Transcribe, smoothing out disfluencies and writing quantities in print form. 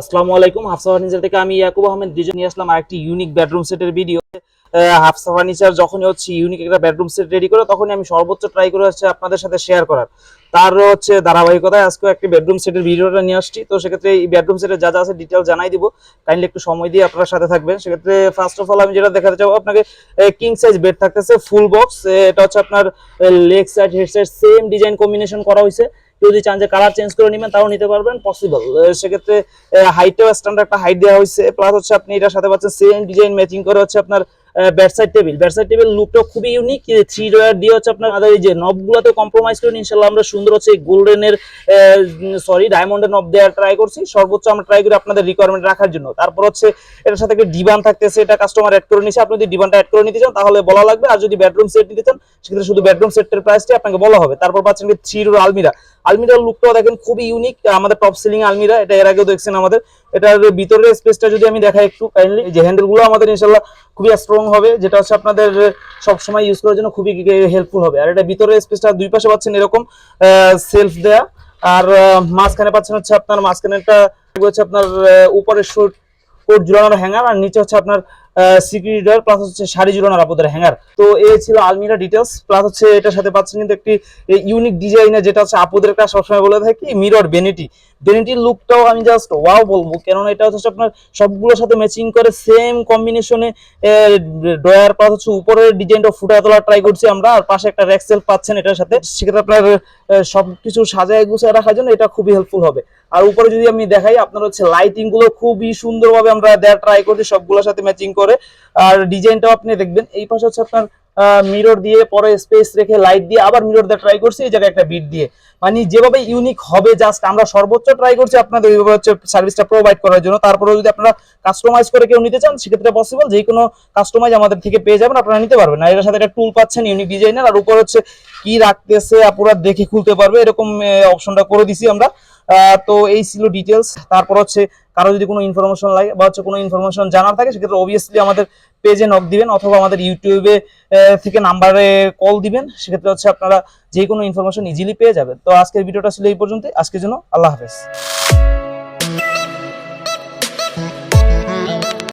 আসসালামু আলাইকুম। হাফসা ফার্নিচার থেকে আমি ইয়াকুব আহমেদ দুজন নিয়ে আসলাম আরেকটি ইউনিক বেডরুম সেটের ভিডিও। হাফসা ফার্নিচার যখনই ইউনিক একটা বেডরুম সেট রেডি করে তখনই আমি সর্বোচ্চ ট্রাই করে আপনাদের সাথে শেয়ার করার। তার ধারাবাহিকতায় আজকে একটি বেডরুম সেটের ভিডিওটা নিয়ে আসছি। তো সেক্ষেত্রে এই বেডরুম সেটের যা যা আছে ডিটেল জানাই দিব, কাইন্ডলি একটু সময় দিয়ে আপনার সাথে থাকবেন। সেক্ষেত্রে ফার্স্ট অফ অল আমি যেটা দেখাতে চাবো আপনাকে, কিং সাইজ বেড থাকতেছে ফুল বক্স। এটা আপনার leg side head side same design combination করা হয়েছে। যদি চান যে কালার চেঞ্জ করে নেবেন তাও নিতে পারবেন, পসিবল। সেক্ষেত্রে হাইটটাও স্ট্যান্ডার্ড একটা হাইট দেওয়া হয়েছে, প্লাস আপনি এটার সাথে পাচ্ছেন সেম ডিজাইন ম্যাচিং করে আপনার বেডসাইড টেবিল লুকটা খুবই ইউনিক। 3 ডয়ার দিয়ে আপনার এই যে নবগুলোতে কম্প্রোমাইজ করে ইনশাআল্লাহ আমরা সুন্দর গোল্ডেনের ডায়মন্ডের নব দেওয়ার ট্রাই করছি। সর্বোচ্চ আমরা ট্রাই করি আপনাদের রিকোয়ারমেন্ট রাখার জন্য। তারপর এটার সাথে একটা ডিভান থাকতেছে, এটা কাস্টমার অ্যাড করে নিছে। আপনি যদি ডিভানটা অ্যাড করে নিতে চান তাহলে বলা লাগবে, আর যদি বেডরুম সেট নিতে চান সেক্ষেত্রে শুধু বেডরুম সেটের প্রাইসটি আপনাকে বলা হবে। তারপর পাচ্ছেন 3 ডোর আলমিরার লুকটাও দেখেন খুবই ইউনিক, আমাদের টপ সিলিং আলমিরা। এটা এর আগেও দেখছেন আমাদের। এটার ভিতরের স্পেসটা যদি আমি দেখাই একটু কাইন্ডলি, যে হ্যান্ডেলগুলো আমাদের ইনশাআল্লাহ খুবই স্ট্রং হবে, যেটা আপনাদের সব সময় ইউজ করার জন্য খুবই হেল্পফুল হবে। আর এটা ভিতরের স্পেসটা দুই পাশে পাচ্ছেন এরকম সেলফ দেয়া, আর মাঝখানে পাচ্ছেন আপনার মাঝখানেটা আপনার উপরে কোট ঝুলানোর হ্যাঙ্গার, আর নিচে আপনার সিকিউরিটি ডোর প্লাস শাড়ি ঝুলানোর আপনাদের হ্যাঙ্গার। তো এই ছিল আলমিরা ডিটেলস। প্লাস এটার সাথে পাচ্ছেন কিন্তু একটি ইউনিক ডিজাইনের, যেটা আপুদের একটা সবসময় বলে থাকি মিরর বেনিটির লুকটাও আমি জাস্ট ওয়াও বলবো, কেননা এটা আপনার সবগুলোর সাথে ম্যাচিং করে সেম কম্বিনেশনে ডয়ার প্লাস উপরের ডিজাইনটা ফুটিয়ে তোলার ট্রাই করছি আমরা। আর পাশে একটা র্যাক সেলফ পাচ্ছেন এটার সাথে, সেক্ষেত্রে আপনার সবকিছু সাজায় গুছিয়ে রাখার জন্য এটা খুবই হেল্পফুল হবে। আর উপরে যদি আমি দেখাই আপনার লাইটিং গুলো খুবই সুন্দরভাবে আমরা দেওয়ার ট্রাই করছি সবগুলোর সাথে ম্যাচিং করে। আর ডিজাইনটাও আপনি দেখবেন, এই পাশে আপনার মিরর দিয়ে পরে স্পেস রেখে লাইট দিয়ে আবার মিরর দিয়ে ট্রাই করছি, এই জায়গায় একটা বিট দিয়ে, মানে যেভাবে ইউনিক হবে জাস্ট আমরা সর্বোচ্চ ট্রাই করছি আপনাদের ওইভাবে সার্ভিসটা প্রোভাইড করার জন্য। তারপরে যদি আপনারা কাস্টমাইজ করে কেউ নিতে চান সেক্ষেত্রে পসিবল, যে কোনো কাস্টমাইজ আমাদের থেকে পেয়ে যাবেন, আপনারা নিতে পারবেন। আর এর সাথে একটা টুল পাচ্ছেন ইউনিক ডিজাইনের, আর উপর কি রাখতেছে আপনারা দেখে খুলতে পারবে এরকম অপশনটা করে দিছি আমরা। তো এই ছিল ডিটেলস। তারপর কারো যদি কোনো ইনফরমেশন লাগে বা কোনো ইনফরমেশন জানার থাকে সেক্ষেত্রে অবভিয়াসলি আমাদের পেজে নক দিবেন, অথবা আমাদের ইউটিউবে থেকে নাম্বারে কল দিবেন। সেক্ষেত্রে আপনারা যে কোনো ইনফরমেশন ইজিলি পেয়ে যাবেন। তো আজকের ভিডিওটা ছিল এই পর্যন্ত। আজকের জন্য আল্লাহ হাফেজ।